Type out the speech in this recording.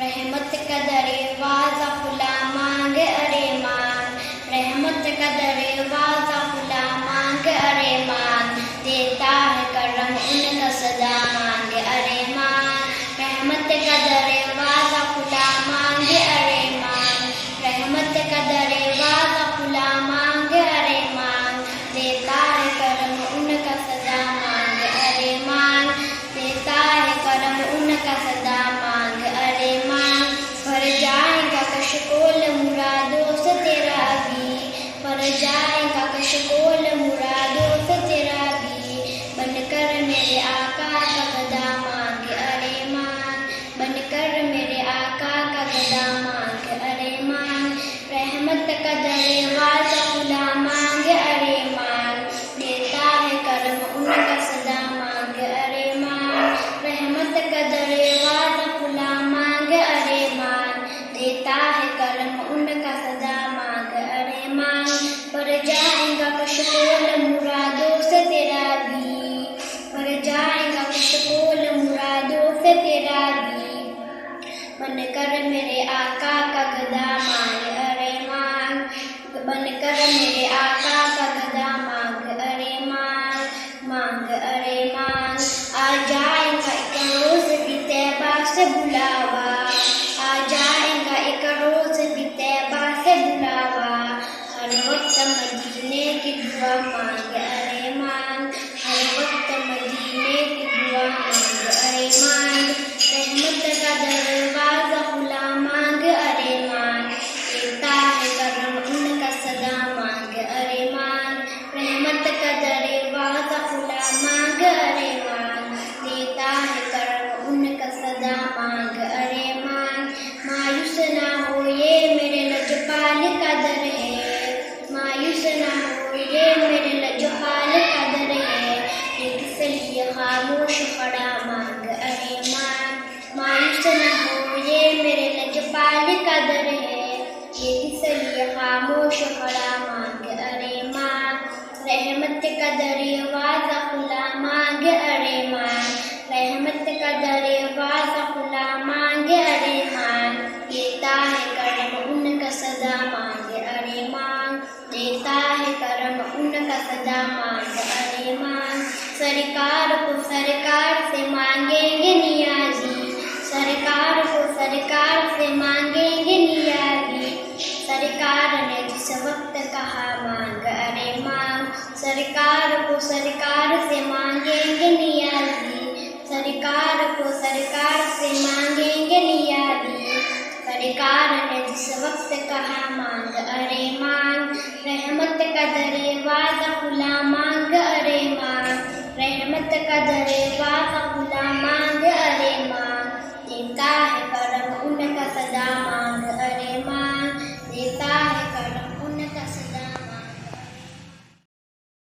रहमत का दरवाज़ा खुला मांगे अरे मान, रहमत का दरवाज़ा खुला मांगे अरे मान, देता है करम उनका सदा मांगे अरे मान, रहमत का दरवाज़ा खुला मांगे अरे मान, रहमत का दरवाज़ा खुला मांगे अरे मान, देता है करम उनका सदा मांगे अरे मान, देता है करम उनका सदा मांगे अरे मान, भर जाएगा कशकोल मुरादों से तेरा भी, भर जाएगा कशकोल मुरादों से तेरा भी, बनकर मेरे आका का गदा मांगे अरे मान, बनकर मेरे आका का गदा मांगे अरे मान, रहमत का दरवाज़ा खुला मांगे अरे मान, देता है करम उनका सदा मांगे अरे मान, रहमत का दरवाज़ा खुला मांगे अरे मान, देता है करम उनका सदा मांगे अरे मान, भर जाएगा कशकोल मुरादों से तेरा भी, भर जाएगा कशकोल मुरादों से तेरा भी, बनकर मेरे आका का गदा मांगे अरे मान, बनकर मेरे आका का गदा मांगे अरे मान, मांगे अरे मान, आ जाएगा एक रोज भी तैबा से बुलावा, आ जाएगा एक रोज भी तैबा से बुलावा, हर वक्त मदीने की दुआ मांगे अरे मान, हर वक्त मदीने की दुआ मांगे अरे मान, रहमत का दरवाज़ा खुला मांगे अरे मान, देता है करम उनका सदा मांगे अरे मान, रहमत का दरवाज़ा खुला मांगे अरे मान, देता है करम उनका सदा मांगे अरे मान, मायूस ना हो ये मेरे लजपाल का दर है, मायूस ना हो ये मेरे लजपाल का दर है, ये किस लिए खामोश खड़ा मांगे अरे मान, मायूस ना हो ये मेरे लजपाल का दर है, ये किस लिए खामोश खड़ा मांगे अरे मान, रहमत का दरवाज़ा खुला मांगे अरे मान, रहमत का दरवाज़ा खुला मांगे अरे मान, देता है करम उनका सदा मांगे अरे मान, देता है करम उनका सदा मांगे अरे मान, सरकार को सरकार से मांगेंगे नियाज़ी, सरकार को सरकार से मांगेंगे नियाज़ी, सरकार ने जिस वक्त कहा मांग अरे मान, सरकार को सरकार से मांगेंगे नियाज़ी, सरकार को सरकार से मांगेंगे नियाज़ी, सरकार ने जिस वक्त कहा मांग अरे मान, रहमत का दरवाज़ा खुला मांग अरे मान, रहमत का दरवाज़ा खुला मांग अरे मान, देता है करम उनका सदा